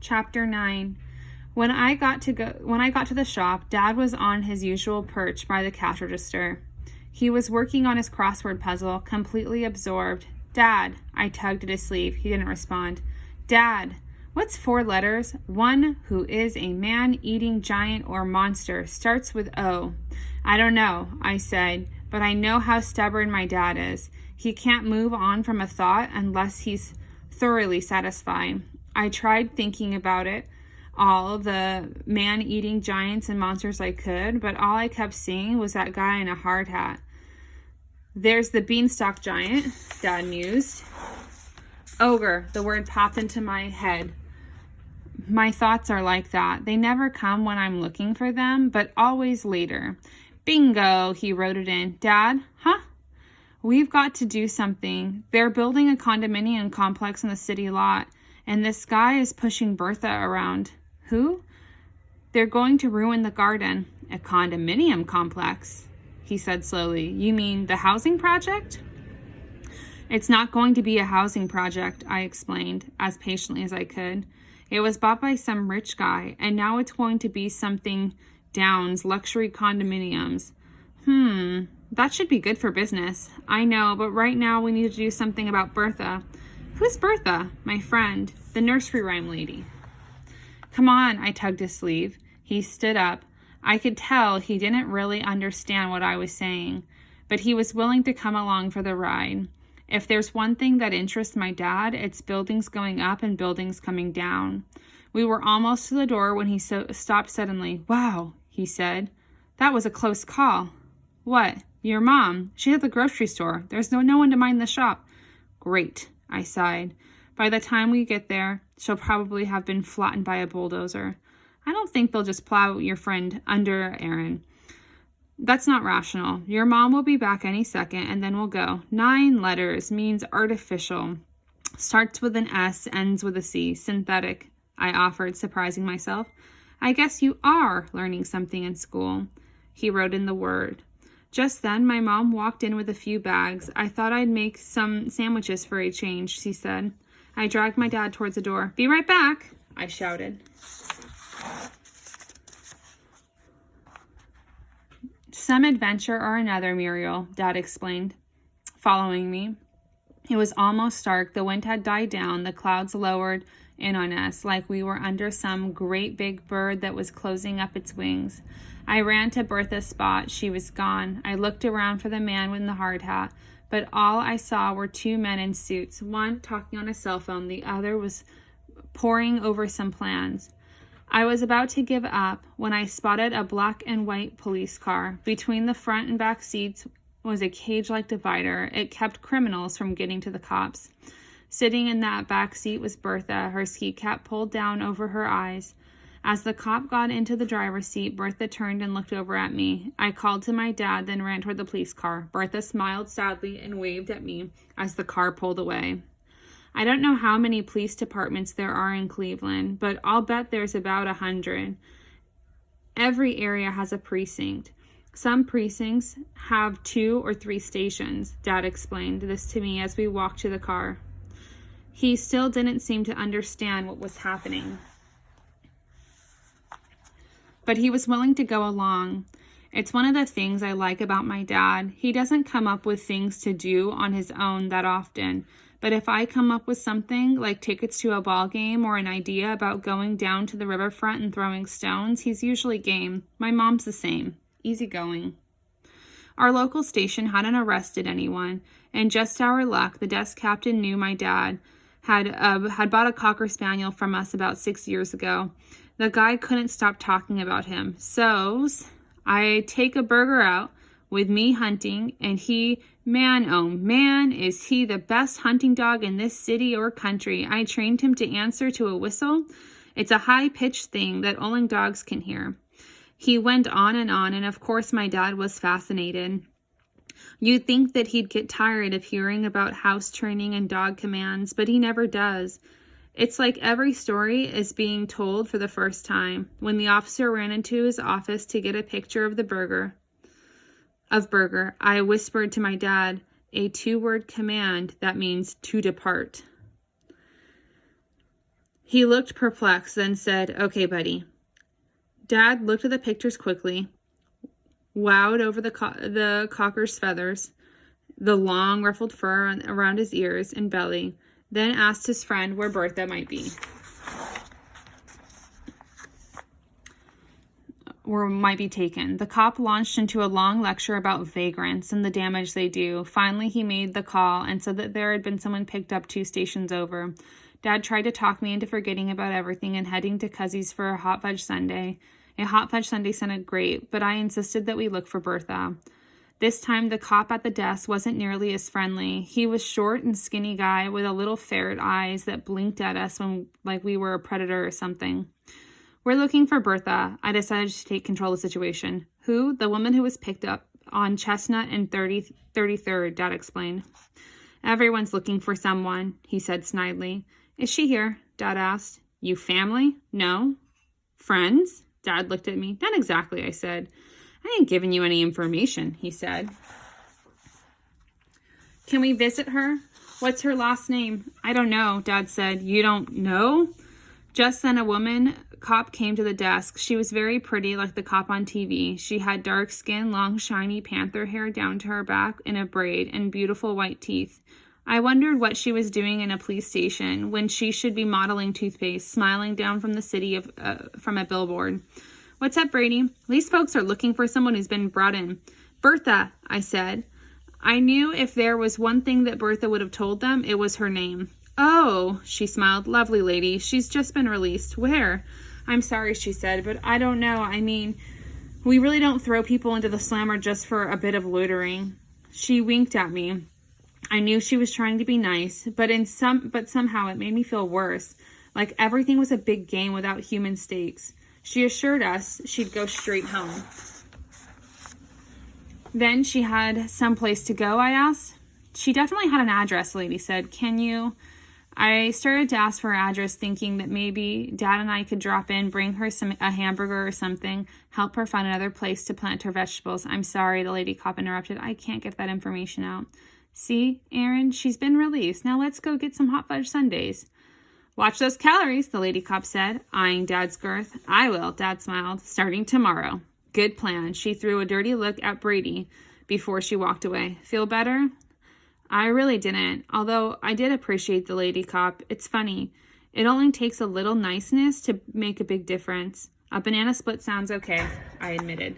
Chapter 9. When I got to the shop, Dad was on his usual perch by the cash register. He was working on his crossword puzzle, completely absorbed. Dad, I tugged at his sleeve. He didn't respond. Dad, what's 4 letters? One who is a man-eating giant or monster starts with O. I don't know, I said, but I know how stubborn my dad is. He can't move on from a thought unless he's thoroughly satisfied. I tried thinking about it, all the man-eating giants and monsters I could, but all I kept seeing was that guy in a hard hat. There's the beanstalk giant, Dad mused. Ogre, the word popped into my head. My thoughts are like that. They never come when I'm looking for them, but always later. Bingo, he wrote it in. Dad, huh? We've got to do something. They're building a condominium complex in the city lot, and this guy is pushing Bertha around. Who? They're going to ruin the garden. A condominium complex, he said slowly. You mean the housing project? It's not going to be a housing project, I explained, as patiently as I could. It was bought by some rich guy, and now it's going to be something Downs luxury condominiums. That should be good for business. I know, but right now we need to do something about Bertha. Who's Bertha? My friend, the nursery rhyme lady. Come on, I tugged his sleeve. He stood up. I could tell he didn't really understand what I was saying, but he was willing to come along for the ride. If there's one thing that interests my dad, it's buildings going up and buildings coming down. We were almost to the door when he stopped suddenly. Wow, he said. That was a close call. What? Your mom. She's at the grocery store. There's no one to mind the shop. Great, I sighed. By the time we get there, she'll probably have been flattened by a bulldozer. I don't think they'll just plow your friend under, Aaron. That's not rational. Your mom will be back any second, and then we'll go. 9 letters means artificial. Starts with an S, ends with a C. Synthetic, I offered, surprising myself. I guess you are learning something in school. He wrote in the word. Just then, my mom walked in with a few bags. I thought I'd make some sandwiches for a change, she said. I dragged my dad towards the door. Be right back, I shouted. Some adventure or another, Muriel, Dad explained, following me. It was almost dark. The wind had died down. The clouds lowered in on us like we were under some great big bird that was closing up its wings. I ran to Bertha's spot. She was gone. I looked around for the man in the hard hat, but all I saw were 2 men in suits, one talking on a cell phone, the other was poring over some plans. I was about to give up when I spotted a black and white police car. Between the front and back seats was a cage-like divider. It kept criminals from getting to the cops. Sitting in that back seat was Bertha, her ski cap pulled down over her eyes. As the cop got into the driver's seat, Bertha turned and looked over at me. I called to my dad, then ran toward the police car. Bertha smiled sadly and waved at me as the car pulled away. I don't know how many police departments there are in Cleveland, but I'll bet there's about 100. Every area has a precinct. Some precincts have 2 or 3 stations. Dad explained this to me as we walked to the car. He still didn't seem to understand what was happening, but he was willing to go along. It's one of the things I like about my dad. He doesn't come up with things to do on his own that often. But if I come up with something like tickets to a ball game or an idea about going down to the riverfront and throwing stones, he's usually game. My mom's the same. Easygoing. Our local station hadn't arrested anyone, and just our luck, the desk captain knew my dad had bought a Cocker Spaniel from us about 6 years ago. The guy couldn't stop talking about him. So I take a burger out with me hunting, and he, man, oh man, is he the best hunting dog in this city or country. I trained him to answer to a whistle. It's a high-pitched thing that only dogs can hear. He went on, and of course my dad was fascinated. You'd think that he'd get tired of hearing about house training and dog commands, but he never does. It's like every story is being told for the first time. When the officer ran into his office to get a picture of Burger, I whispered to my dad, a 2-word command that means to depart. He looked perplexed, then said, "Okay, buddy." Dad looked at the pictures quickly, wowed over the cocker's feathers, the long ruffled fur around his ears and belly, then asked his friend where Bertha might be. Or might be taken. The cop launched into a long lecture about vagrants and the damage they do. Finally, he made the call and said that there had been someone picked up 2 stations over. Dad tried to talk me into forgetting about everything and heading to Cuzzy's for a hot fudge sundae. A hot fudge sundae sounded great, but I insisted that we look for Bertha. This time, the cop at the desk wasn't nearly as friendly. He was short and skinny guy with a little ferret eyes that blinked at us like we were a predator or something. "We're looking for Bertha." I decided to take control of the situation. "Who?" "The woman who was picked up on Chestnut and 33rd, Dad explained. "Everyone's looking for someone," he said snidely. "Is she here?" Dad asked. "You family?" "No." "Friends?" Dad looked at me. "Not exactly," I said. "I ain't giving you any information," he said. "Can we visit her?" "What's her last name?" "I don't know," Dad said. "You don't know?" Just then a cop came to the desk. She was very pretty, like the cop on TV. She had dark skin, long shiny panther hair down to her back in a braid, and beautiful white teeth. I wondered what she was doing in a police station when she should be modeling toothpaste, smiling down from the city from a billboard. "What's up, Brady?" "These folks are looking for someone who's been brought in." "Bertha," I said. I knew if there was one thing that Bertha would have told them, it was her name. "Oh," she smiled. "Lovely lady. She's just been released." "Where?" "I'm sorry," she said, "but I don't know. I mean, we really don't throw people into the slammer just for a bit of loitering." She winked at me. I knew she was trying to be nice, but somehow it made me feel worse, like everything was a big game without human stakes. She assured us she'd go straight home. "Then she had some place to go?" I asked. "She definitely had an address," the lady said. "Can you?" I started to ask for her address, thinking that maybe Dad and I could drop in, bring her a hamburger or something, help her find another place to plant her vegetables. "I'm sorry," the lady cop interrupted. "I can't get that information out." "See, Aaron, she's been released. Now let's go get some hot fudge sundaes." "Watch those calories," the lady cop said, eyeing Dad's girth. "I will," Dad smiled, "starting tomorrow." "Good plan." She threw a dirty look at Brady before she walked away. "Feel better?" I really didn't, although I did appreciate the lady cop. It's funny. It only takes a little niceness to make a big difference. A banana split sounds okay, I admitted.